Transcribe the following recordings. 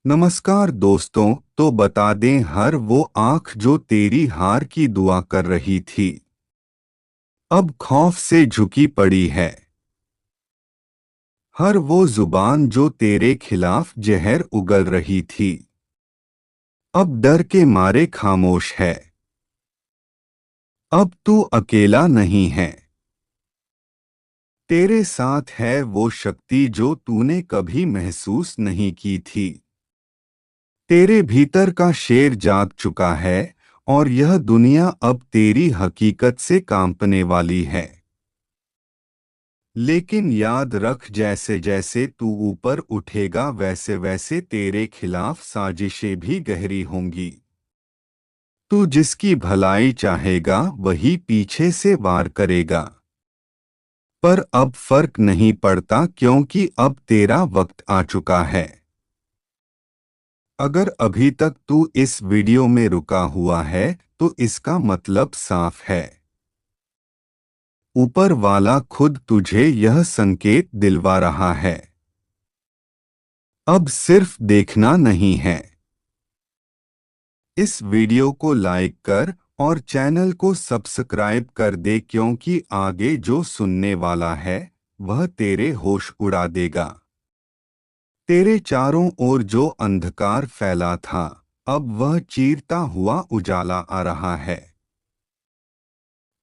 नमस्कार दोस्तों। तो बता दें, हर वो आंख जो तेरी हार की दुआ कर रही थी अब खौफ से झुकी पड़ी है। हर वो जुबान जो तेरे खिलाफ जहर उगल रही थी अब डर के मारे खामोश है। अब तू अकेला नहीं है। तेरे साथ है वो शक्ति जो तूने कभी महसूस नहीं की थी। तेरे भीतर का शेर जाग चुका है और यह दुनिया अब तेरी हकीकत से कांपने वाली है। लेकिन याद रख, जैसे जैसे तू ऊपर उठेगा वैसे वैसे तेरे खिलाफ साजिशें भी गहरी होंगी। तू जिसकी भलाई चाहेगा वही पीछे से वार करेगा। पर अब फर्क नहीं पड़ता क्योंकि अब तेरा वक्त आ चुका है। अगर अभी तक तू इस वीडियो में रुका हुआ है तो इसका मतलब साफ है। ऊपर वाला खुद तुझे यह संकेत दिलवा रहा है। अब सिर्फ देखना नहीं है। इस वीडियो को लाइक कर और चैनल को सब्सक्राइब कर दे क्योंकि आगे जो सुनने वाला है वह तेरे होश उड़ा देगा। तेरे चारों ओर जो अंधकार फैला था अब वह चीरता हुआ उजाला आ रहा है।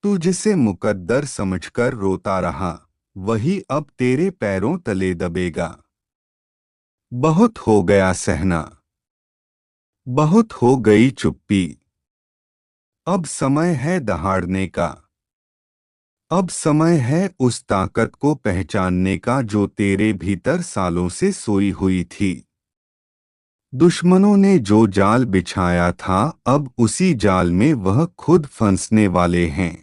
तू जिसे मुकद्दर समझकर रोता रहा वही अब तेरे पैरों तले दबेगा। बहुत हो गया सहना, बहुत हो गई चुप्पी। अब समय है दहाड़ने का। अब समय है उस ताकत को पहचानने का जो तेरे भीतर सालों से सोई हुई थी। दुश्मनों ने जो जाल बिछाया था अब उसी जाल में वह खुद फंसने वाले हैं।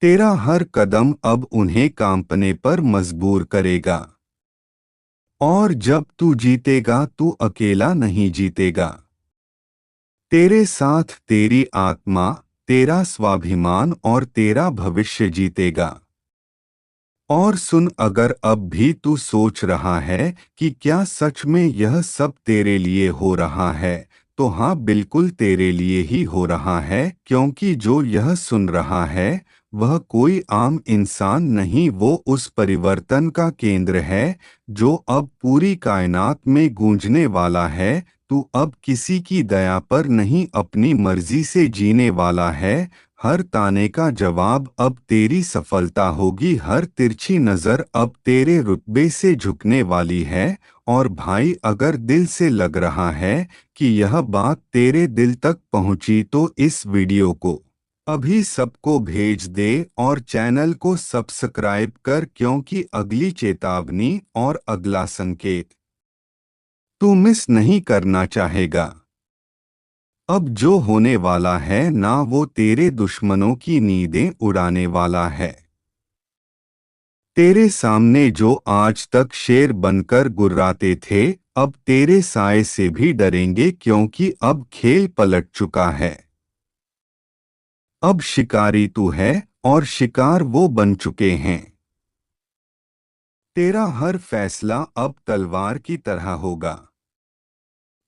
तेरा हर कदम अब उन्हें कांपने पर मजबूर करेगा। और जब तू जीतेगा तू अकेला नहीं जीतेगा। तेरे साथ तेरी आत्मा, तेरा स्वाभिमान और तेरा भविष्य जीतेगा। और सुन, अगर अब भी तू सोच रहा है कि क्या सच में यह सब तेरे लिए हो रहा है, तो हाँ, बिल्कुल तेरे लिए ही हो रहा है क्योंकि जो यह सुन रहा है वह कोई आम इंसान नहीं, वो उस परिवर्तन का केंद्र है जो अब पूरी कायनात में गूंजने वाला है। तू अब किसी की दया पर नहीं, अपनी मर्जी से जीने वाला है। हर ताने का जवाब अब तेरी सफलता होगी। हर तिरछी नजर अब तेरे रुतबे से झुकने वाली है। और भाई, अगर दिल से लग रहा है कि यह बात तेरे दिल तक पहुंची तो इस वीडियो को अभी सबको भेज दे और चैनल को सब्सक्राइब कर क्योंकि अगली चेतावनी और अगला संकेत तू मिस नहीं करना चाहेगा। अब जो होने वाला है ना वो तेरे दुश्मनों की नींदें उड़ाने वाला है। तेरे सामने जो आज तक शेर बनकर गुर्राते थे अब तेरे साए से भी डरेंगे क्योंकि अब खेल पलट चुका है। अब शिकारी तू है और शिकार वो बन चुके हैं। तेरा हर फैसला अब तलवार की तरह होगा,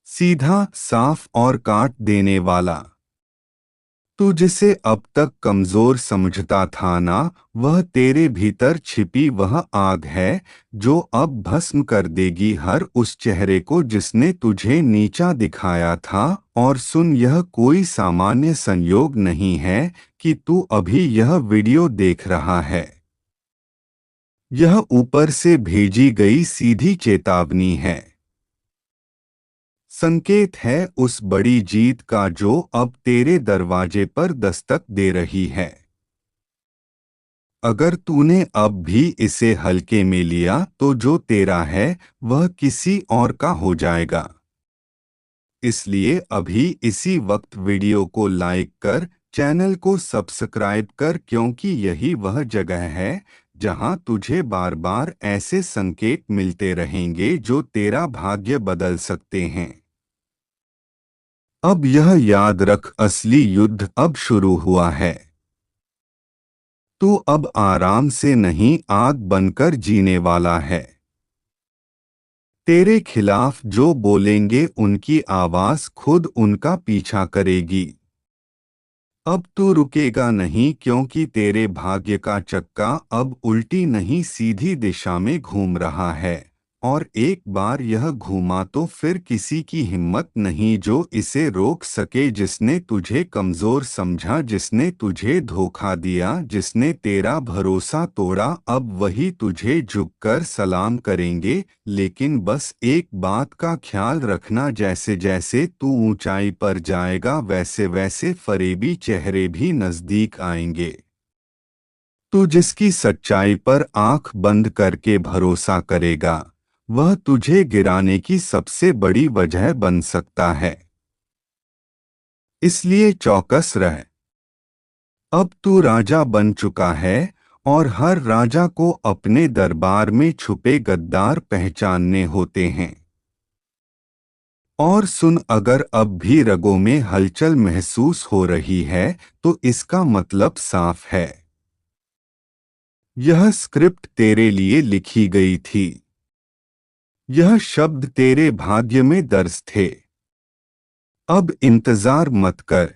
सीधा, साफ और काट देने वाला। तू जिसे अब तक कमजोर समझता था ना, वह तेरे भीतर छिपी वह आग है जो अब भस्म कर देगी हर उस चेहरे को जिसने तुझे नीचा दिखाया था। और सुन, यह कोई सामान्य संयोग नहीं है कि तू अभी यह वीडियो देख रहा है। यह ऊपर से भेजी गई सीधी चेतावनी है। संकेत है उस बड़ी जीत का जो अब तेरे दरवाजे पर दस्तक दे रही है। अगर तूने अब भी इसे हल्के में लिया तो जो तेरा है वह किसी और का हो जाएगा। इसलिए अभी इसी वक्त वीडियो को लाइक कर, चैनल को सब्सक्राइब कर क्योंकि यही वह जगह है जहां तुझे बार बार ऐसे संकेत मिलते रहेंगे जो तेरा भाग्य बदल सकते हैं। अब यह याद रख, असली युद्ध अब शुरू हुआ है। तू अब आराम से नहीं, आग बनकर जीने वाला है। तेरे खिलाफ जो बोलेंगे उनकी आवाज खुद उनका पीछा करेगी। अब तू रुकेगा नहीं, क्योंकि तेरे भाग्य का चक्का अब उल्टी नहीं सीधी दिशा में घूम रहा है। और एक बार यह घूमा तो फिर किसी की हिम्मत नहीं जो इसे रोक सके। जिसने तुझे कमजोर समझा, जिसने तुझे धोखा दिया, जिसने तेरा भरोसा तोड़ा, अब वही तुझे झुककर सलाम करेंगे। लेकिन बस एक बात का ख्याल रखना, जैसे जैसे तू ऊंचाई पर जाएगा वैसे वैसे फरेबी चेहरे भी नजदीक आएंगे। तू जिसकी सच्चाई पर आंख बंद करके भरोसा करेगा, वह तुझे गिराने की सबसे बड़ी वजह बन सकता है। इसलिए चौकस रह। अब तू राजा बन चुका है, और हर राजा को अपने दरबार में छुपे गद्दार पहचानने होते हैं। और सुन, अगर अब भी रगों में हलचल महसूस हो रही है तो इसका मतलब साफ है। यह स्क्रिप्ट तेरे लिए लिखी गई थी। यह शब्द तेरे भाग्य में दर्ज थे। अब इंतजार मत कर।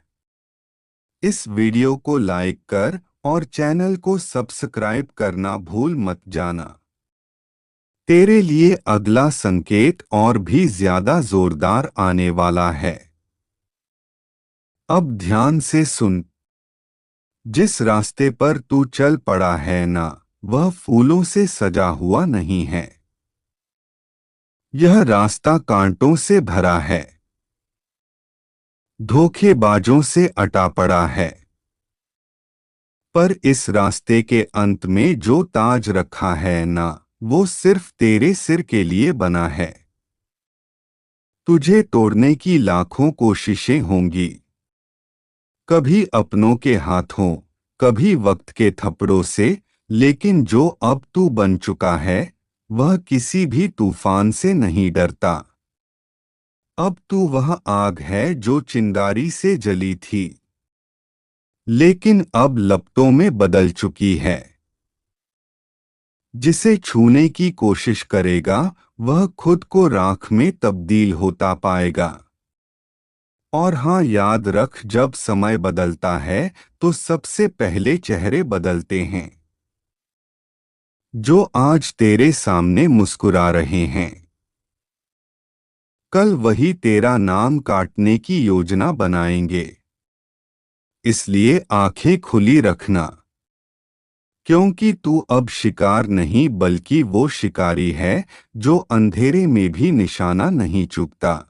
इस वीडियो को लाइक कर और चैनल को सब्सक्राइब करना भूल मत जाना। तेरे लिए अगला संकेत और भी ज्यादा जोरदार आने वाला है। अब ध्यान से सुन। जिस रास्ते पर तू चल पड़ा है ना, वह फूलों से सजा हुआ नहीं है। यह रास्ता कांटों से भरा है, धोखेबाजों से अटा पड़ा है। पर इस रास्ते के अंत में जो ताज रखा है ना, वो सिर्फ तेरे सिर के लिए बना है। तुझे तोड़ने की लाखों कोशिशें होंगी, कभी अपनों के हाथों, कभी वक्त के थप्पड़ों से। लेकिन जो अब तू बन चुका है, वह किसी भी तूफान से नहीं डरता। अब तू वह आग है जो चिंगारी से जली थी, लेकिन अब लपटों में बदल चुकी है। जिसे छूने की कोशिश करेगा, वह खुद को राख में तब्दील होता पाएगा। और हाँ, याद रख, जब समय बदलता है तो सबसे पहले चेहरे बदलते हैं। जो आज तेरे सामने मुस्कुरा रहे हैं, कल वही तेरा नाम काटने की योजना बनाएंगे। इसलिए आंखें खुली रखना, क्योंकि तू अब शिकार नहीं बल्कि वो शिकारी है जो अंधेरे में भी निशाना नहीं चूकता।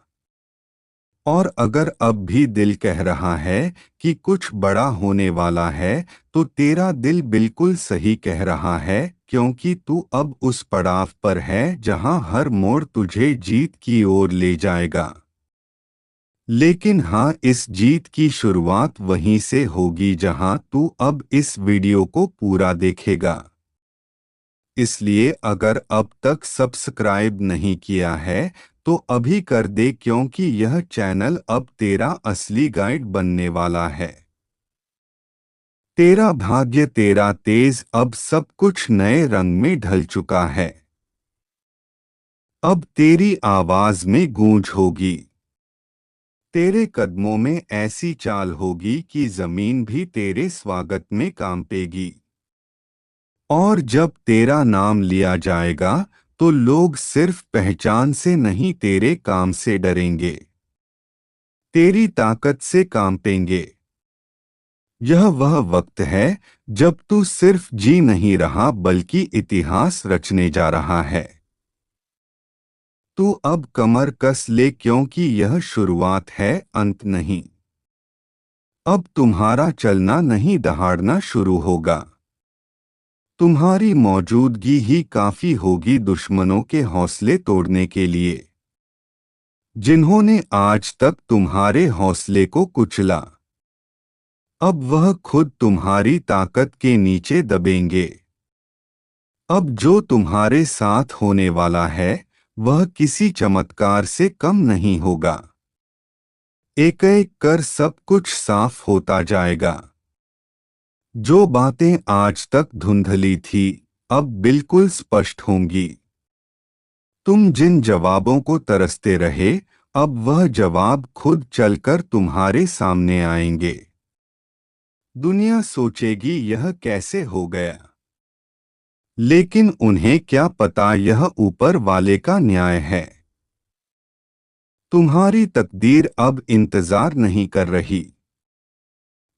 और अगर अब भी दिल कह रहा है कि कुछ बड़ा होने वाला है, तो तेरा दिल बिल्कुल सही कह रहा है, क्योंकि तू अब उस पड़ाव पर है जहां हर मोड़ तुझे जीत की ओर ले जाएगा। लेकिन हाँ, इस जीत की शुरुआत वहीं से होगी जहां तू अब इस वीडियो को पूरा देखेगा। इसलिए अगर अब तक सब्सक्राइब नहीं किया है तो अभी कर दे, क्योंकि यह चैनल अब तेरा असली गाइड बनने वाला है। तेरा भाग्य, तेरा तेज, अब सब कुछ नए रंग में ढल चुका है। अब तेरी आवाज में गूंज होगी, तेरे कदमों में ऐसी चाल होगी कि जमीन भी तेरे स्वागत में कांपेगी। और जब तेरा नाम लिया जाएगा तो लोग सिर्फ पहचान से नहीं, तेरे काम से डरेंगे, तेरी ताकत से कांपेंगे। यह वह वक्त है जब तू सिर्फ जी नहीं रहा बल्कि इतिहास रचने जा रहा है। तू अब कमर कस ले, क्योंकि यह शुरुआत है, अंत नहीं। अब तुम्हारा चलना नहीं, दहाड़ना शुरू होगा। तुम्हारी मौजूदगी ही काफी होगी दुश्मनों के हौसले तोड़ने के लिए, जिन्होंने आज तक तुम्हारे हौसले को कुचला। अब वह खुद तुम्हारी ताकत के नीचे दबेंगे। अब जो तुम्हारे साथ होने वाला है, वह किसी चमत्कार से कम नहीं होगा। एक एक कर सब कुछ साफ होता जाएगा। जो बातें आज तक धुंधली थी, अब बिल्कुल स्पष्ट होंगी। तुम जिन जवाबों को तरसते रहे, अब वह जवाब खुद चलकर तुम्हारे सामने आएंगे। दुनिया सोचेगी यह कैसे हो गया, लेकिन उन्हें क्या पता यह ऊपर वाले का न्याय है। तुम्हारी तकदीर अब इंतजार नहीं कर रही,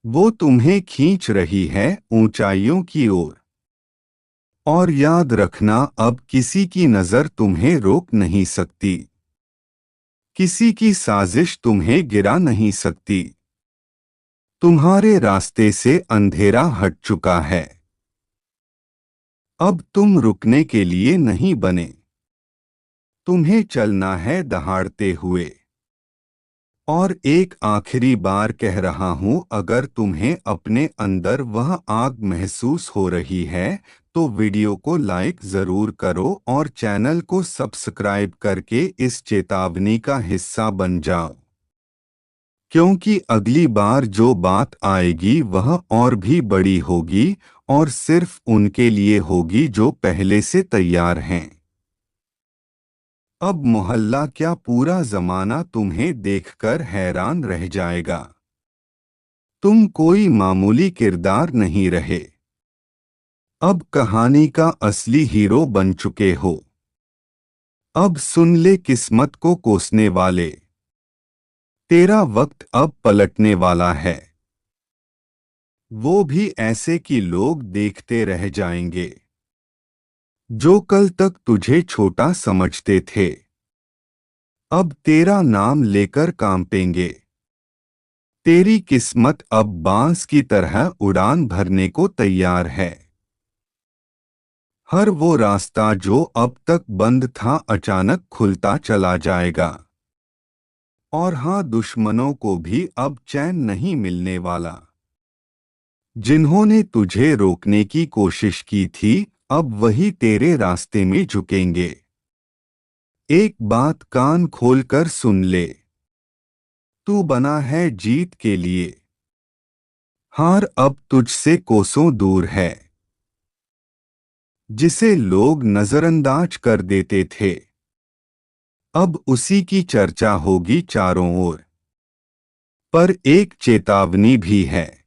वो तुम्हें खींच रही है ऊंचाइयों की ओर। और याद रखना, अब किसी की नजर तुम्हें रोक नहीं सकती, किसी की साजिश तुम्हें गिरा नहीं सकती। तुम्हारे रास्ते से अंधेरा हट चुका है, अब तुम रुकने के लिए नहीं बने, तुम्हें चलना है दहाड़ते हुए। और एक आखिरी बार कह रहा हूं, अगर तुम्हें अपने अंदर वह आग महसूस हो रही है तो वीडियो को लाइक जरूर करो और चैनल को सब्सक्राइब करके इस चेतावनी का हिस्सा बन जाओ, क्योंकि अगली बार जो बात आएगी वह और भी बड़ी होगी, और सिर्फ उनके लिए होगी जो पहले से तैयार हैं। अब मोहल्ला क्या, पूरा जमाना तुम्हें देखकर हैरान रह जाएगा। तुम कोई मामूली किरदार नहीं रहे, अब कहानी का असली हीरो बन चुके हो। अब सुन ले किस्मत को कोसने वाले, तेरा वक्त अब पलटने वाला है। वो भी ऐसे कि लोग देखते रह जाएंगे, जो कल तक तुझे छोटा समझते थे, अब तेरा नाम लेकर कांपेंगे। तेरी किस्मत अब बांस की तरह उड़ान भरने को तैयार है। हर वो रास्ता जो अब तक बंद था अचानक खुलता चला जाएगा। और हाँ, दुश्मनों को भी अब चैन नहीं मिलने वाला। जिन्होंने तुझे रोकने की कोशिश की थी, अब वही तेरे रास्ते में झुकेंगे। एक बात कान खोलकर सुन ले, तू बना है जीत के लिए, हार अब तुझसे कोसों दूर है। जिसे लोग नजरअंदाज कर देते थे, अब उसी की चर्चा होगी चारों ओर। पर एक चेतावनी भी है,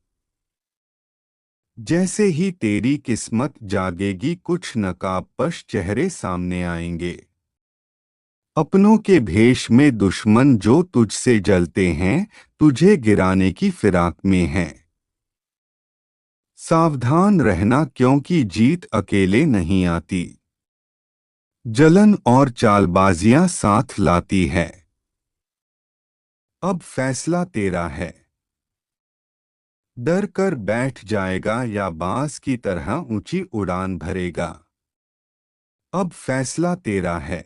जैसे ही तेरी किस्मत जागेगी कुछ नकाबपोश चेहरे सामने आएंगे। अपनों के भेष में दुश्मन जो तुझसे जलते हैं, तुझे गिराने की फिराक में हैं। सावधान रहना, क्योंकि जीत अकेले नहीं आती, जलन और चालबाजियां साथ लाती है। अब फैसला तेरा है, डर कर बैठ जाएगा या बांस की तरह ऊंची उड़ान भरेगा। अब फैसला तेरा है,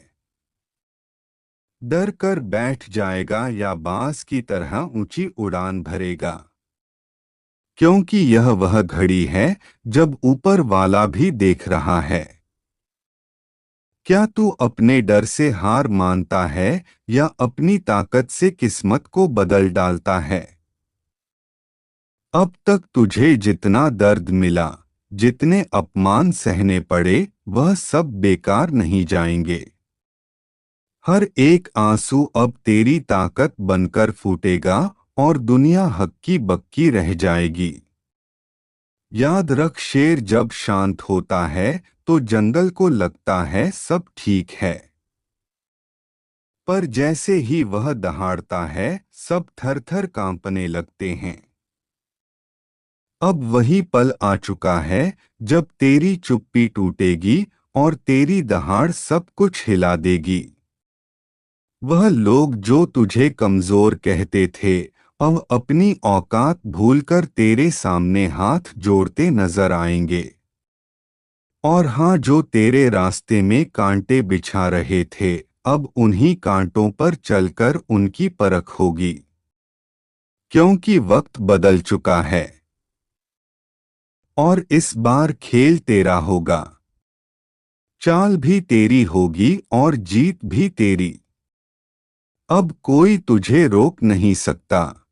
डर कर बैठ जाएगा या बांस की तरह ऊंची उड़ान भरेगा। क्योंकि यह वह घड़ी है जब ऊपर वाला भी देख रहा है। क्या तू अपने डर से हार मानता है या अपनी ताकत से किस्मत को बदल डालता है? अब तक तुझे जितना दर्द मिला, जितने अपमान सहने पड़े, वह सब बेकार नहीं जाएंगे। हर एक आंसू अब तेरी ताकत बनकर फूटेगा और दुनिया हक्की बक्की रह जाएगी। याद रख, शेर जब शांत होता है तो जंगल को लगता है सब ठीक है, पर जैसे ही वह दहाड़ता है सब थर-थर कांपने लगते हैं। अब वही पल आ चुका है जब तेरी चुप्पी टूटेगी और तेरी दहाड़ सब कुछ हिला देगी। वह लोग जो तुझे कमजोर कहते थे, अब अपनी औकात भूलकर तेरे सामने हाथ जोड़ते नजर आएंगे। और हाँ, जो तेरे रास्ते में कांटे बिछा रहे थे, अब उन्हीं कांटों पर चलकर उनकी परख होगी। क्योंकि वक्त बदल चुका है और इस बार खेल तेरा होगा। चाल भी तेरी होगी और जीत भी तेरी। अब कोई तुझे रोक नहीं सकता।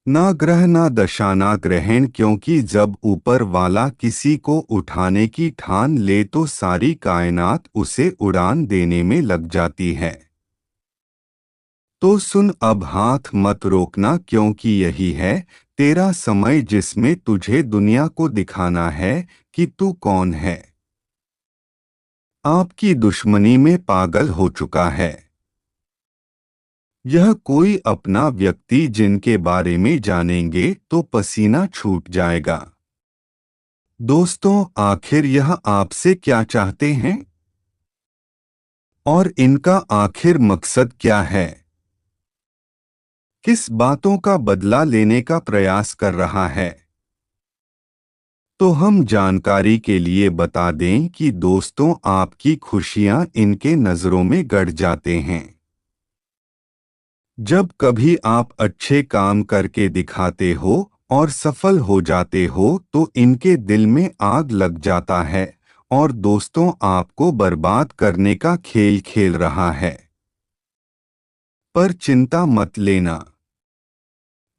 ना ग्रह ना दशा ना ग्रहण, क्योंकि जब ऊपर वाला किसी को उठाने की ठान ले तो सारी कायनात उसे उड़ान देने में लग जाती है। तो सुन, अब हाथ मत रोकना, क्योंकि यही है तेरा समय जिसमें तुझे दुनिया को दिखाना है कि तू कौन है। आपकी दुश्मनी में पागल हो चुका है यह कोई अपना व्यक्ति, जिनके बारे में जानेंगे तो पसीना छूट जाएगा। दोस्तों, आखिर यह आपसे क्या चाहते हैं और इनका आखिर मकसद क्या है? किस बातों का बदला लेने का प्रयास कर रहा है? तो हम जानकारी के लिए बता दें कि दोस्तों, आपकी खुशियां इनके नजरों में गड़ जाते हैं। जब कभी आप अच्छे काम करके दिखाते हो और सफल हो जाते हो तो इनके दिल में आग लग जाता है और दोस्तों, आपको बर्बाद करने का खेल खेल रहा है। पर चिंता मत लेना,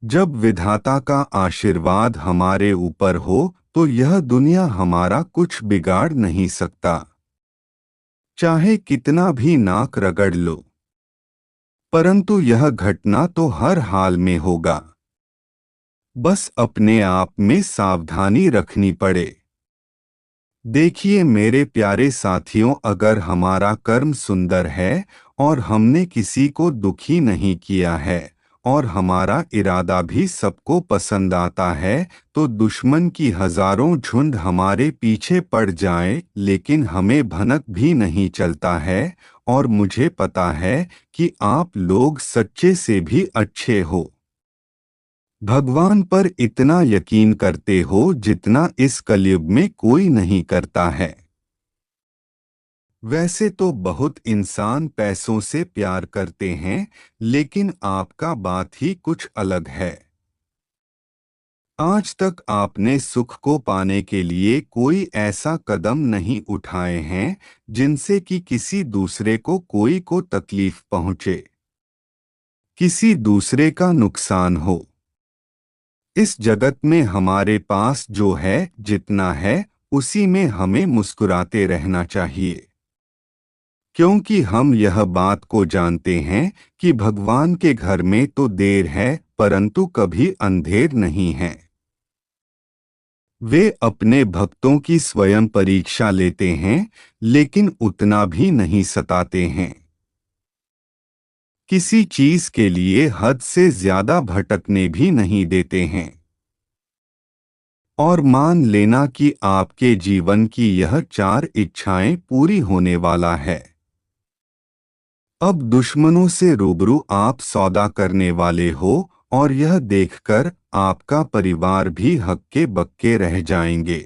जब विधाता का आशीर्वाद हमारे ऊपर हो तो यह दुनिया हमारा कुछ बिगाड़ नहीं सकता, चाहे कितना भी नाक रगड़ लो। परंतु यह घटना तो हर हाल में होगा, बस अपने आप में सावधानी रखनी पड़े। देखिए मेरे प्यारे साथियों, अगर हमारा कर्म सुंदर है और हमने किसी को दुखी नहीं किया है और हमारा इरादा भी सबको पसंद आता है तो दुश्मन की हजारों झुंड हमारे पीछे पड़ जाए लेकिन हमें भनक भी नहीं चलता है। और मुझे पता है कि आप लोग सच्चे से भी अच्छे हो, भगवान पर इतना यकीन करते हो जितना इस कलयुग में कोई नहीं करता है। वैसे तो बहुत इंसान पैसों से प्यार करते हैं, लेकिन आपका बात ही कुछ अलग है। आज तक आपने सुख को पाने के लिए कोई ऐसा कदम नहीं उठाए हैं जिनसे कि किसी दूसरे को को तकलीफ पहुंचे, किसी दूसरे का नुकसान हो। इस जगत में हमारे पास जो है, जितना है, उसी में हमें मुस्कुराते रहना चाहिए, क्योंकि हम यह बात को जानते हैं कि भगवान के घर में तो देर है परंतु कभी अंधेर नहीं है। वे अपने भक्तों की स्वयं परीक्षा लेते हैं लेकिन उतना भी नहीं सताते हैं। किसी चीज के लिए हद से ज्यादा भटकने भी नहीं देते हैं। और मान लेना कि आपके जीवन की यह 4 इच्छाएं पूरी होने वाला है। अब दुश्मनों से रूबरू आप सौदा करने वाले हो और यह देखकर आपका परिवार भी हक्के बक्के रह जाएंगे।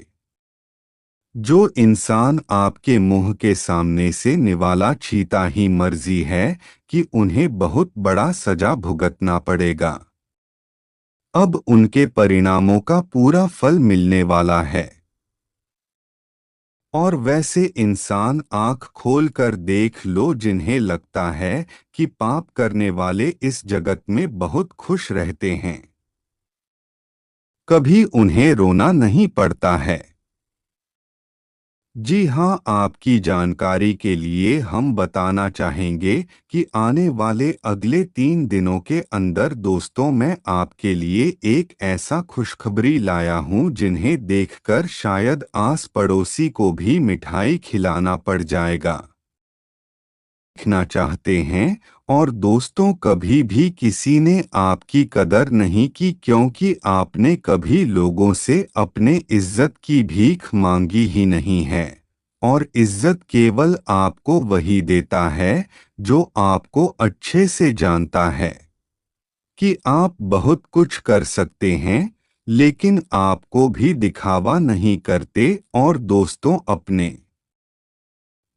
जो इंसान आपके मुंह के सामने से निवाला छीता ही मर्जी है कि उन्हें बहुत बड़ा सजा भुगतना पड़ेगा। अब उनके परिणामों का पूरा फल मिलने वाला है। और वैसे इंसान आंख खोलकर देख लो जिन्हें लगता है कि पाप करने वाले इस जगत में बहुत खुश रहते हैं, कभी उन्हें रोना नहीं पड़ता है। जी हाँ, आपकी जानकारी के लिए हम बताना चाहेंगे कि आने वाले अगले 3 दिनों के अंदर दोस्तों, मैं आपके लिए एक ऐसा खुशखबरी लाया हूँ जिन्हें देखकर शायद आस पड़ोसी को भी मिठाई खिलाना पड़ जाएगा। देखना चाहते हैं और दोस्तों, कभी भी किसी ने आपकी कदर नहीं की, क्योंकि आपने कभी लोगों से अपने इज्जत की भीख मांगी ही नहीं है। और इज्जत केवल आपको वही देता है जो आपको अच्छे से जानता है कि आप बहुत कुछ कर सकते हैं, लेकिन आपको भी दिखावा नहीं करते। और दोस्तों, अपने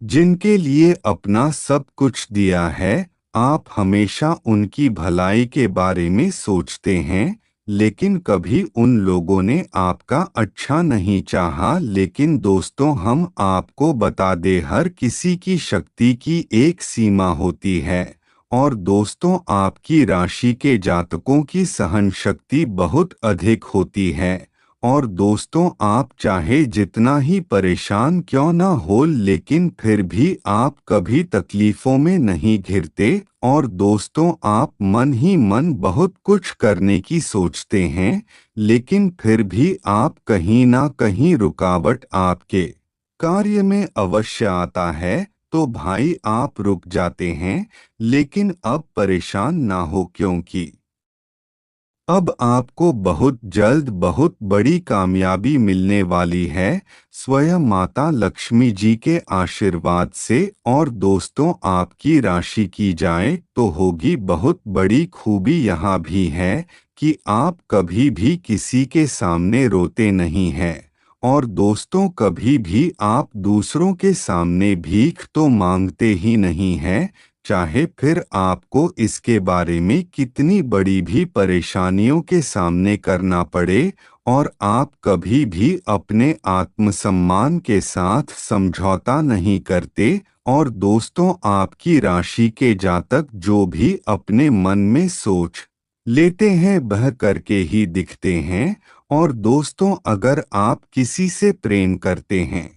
जिनके लिए अपना सब कुछ दिया है, आप हमेशा उनकी भलाई के बारे में सोचते हैं, लेकिन कभी उन लोगों ने आपका अच्छा नहीं चाहा। लेकिन दोस्तों, हम आपको बता दें, हर किसी की शक्ति की एक सीमा होती है और दोस्तों, आपकी राशि के जातकों की सहन शक्ति बहुत अधिक होती है। और दोस्तों, आप चाहे जितना ही परेशान क्यों ना हो, लेकिन फिर भी आप कभी तकलीफों में नहीं घिरते। और दोस्तों, आप मन ही मन बहुत कुछ करने की सोचते हैं, लेकिन फिर भी आप कहीं ना कहीं रुकावट आपके कार्य में अवश्य आता है। तो भाई, आप रुक जाते हैं, लेकिन अब परेशान ना हो, क्योंकि अब आपको बहुत जल्द बहुत बड़ी कामयाबी मिलने वाली है, स्वयं माता लक्ष्मी जी के आशीर्वाद से। और दोस्तों, आपकी राशि की जाए तो होगी बहुत बड़ी खूबी यहाँ भी है कि आप कभी भी किसी के सामने रोते नहीं हैं। और दोस्तों, कभी भी आप दूसरों के सामने भीख तो मांगते ही नहीं हैं, चाहे फिर आपको इसके बारे में कितनी बड़ी भी परेशानियों के सामने करना पड़े। और आप कभी भी अपने आत्मसम्मान के साथ समझौता नहीं करते। और दोस्तों, आपकी राशि के जातक जो भी अपने मन में सोच लेते हैं वह करके ही दिखते हैं। और दोस्तों, अगर आप किसी से प्रेम करते हैं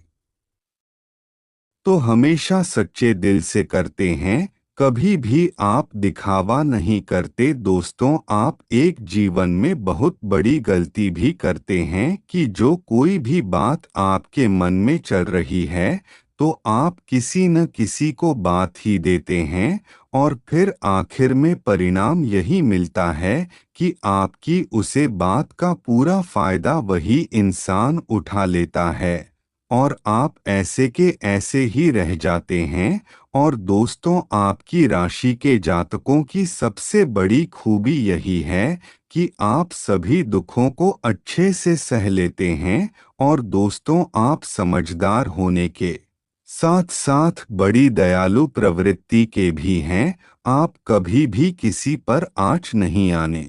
तो हमेशा सच्चे दिल से करते हैं, कभी भी आप दिखावा नहीं करते। दोस्तों, आप एक जीवन में बहुत बड़ी गलती भी करते हैं कि जो कोई भी बात आपके मन में चल रही है तो आप किसी न किसी को बात ही देते हैं, और फिर आखिर में परिणाम यही मिलता है कि आपकी उसे बात का पूरा फायदा वही इंसान उठा लेता है, और आप ऐसे के ऐसे ही रह जाते हैं। और दोस्तों, आपकी राशि के जातकों की सबसे बड़ी खूबी यही है कि आप सभी दुखों को अच्छे से सह लेते हैं। और दोस्तों, आप समझदार होने के साथ साथ बड़ी दयालु प्रवृत्ति के भी हैं। आप कभी भी किसी पर आँच नहीं आने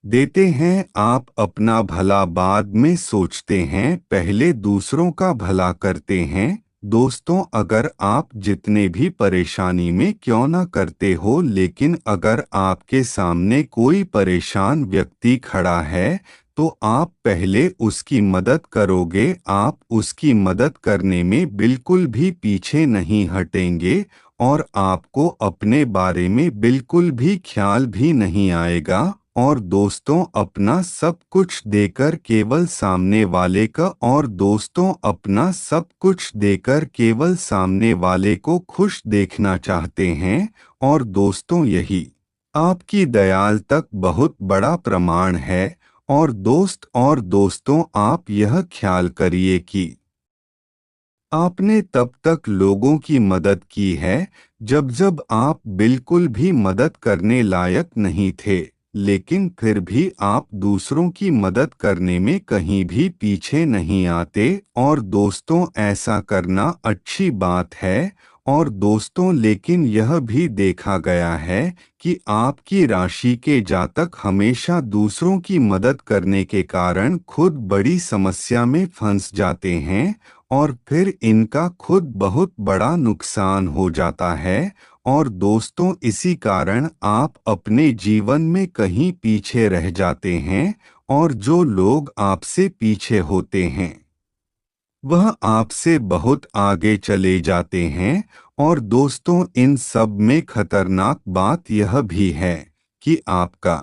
देते हैं। आप अपना भला बाद में सोचते हैं, पहले दूसरों का भला करते हैं। दोस्तों, अगर आप जितने भी परेशानी में क्यों ना करते हो, लेकिन अगर आपके सामने कोई परेशान व्यक्ति खड़ा है तो आप पहले उसकी मदद करोगे। आप उसकी मदद करने में बिल्कुल भी पीछे नहीं हटेंगे, और आपको अपने बारे में बिल्कुल भी ख्याल भी नहीं आएगा। और दोस्तों, अपना सब कुछ देकर केवल सामने वाले का और दोस्तों अपना सब कुछ देकर केवल सामने वाले को खुश देखना चाहते हैं। और दोस्तों, यही आपकी दयाल तक बहुत बड़ा प्रमाण है। और दोस्तों, आप यह ख्याल करिए कि आपने तब तक लोगों की मदद की है जब जब आप बिल्कुल भी मदद करने लायक नहीं थे, लेकिन फिर भी आप दूसरों की मदद करने में कहीं भी पीछे नहीं आते। और दोस्तों, ऐसा करना अच्छी बात है। और दोस्तों, लेकिन यह भी देखा गया है कि आपकी राशि के जातक हमेशा दूसरों की मदद करने के कारण खुद बड़ी समस्या में फंस जाते हैं, और फिर इनका खुद बहुत बड़ा नुकसान हो जाता है। और दोस्तों, इसी कारण आप अपने जीवन में कहीं पीछे रह जाते हैं, और जो लोग आपसे पीछे होते हैं वह आपसे बहुत आगे चले जाते हैं। और दोस्तों, इन सब में खतरनाक बात यह भी है कि आपका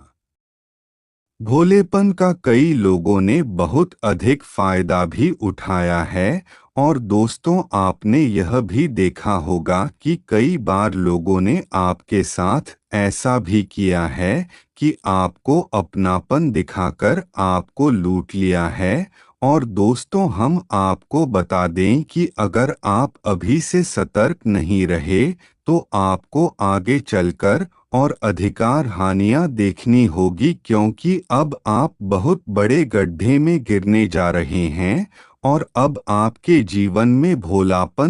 भोलेपन का कई लोगों ने बहुत अधिक फायदा भी उठाया है। और दोस्तों, आपने यह भी देखा होगा कि कई बार लोगों ने आपके साथ ऐसा भी किया है कि आपको अपनापन दिखाकर आपको लूट लिया है। और दोस्तों, हम आपको बता दें कि अगर आप अभी से सतर्क नहीं रहे तो आपको आगे चलकर और अधिकार हानियां देखनी होगी, क्योंकि अब आप बहुत बड़े गड्ढे में गिरने जा रहे हैं। और अब आपके जीवन में भोलापन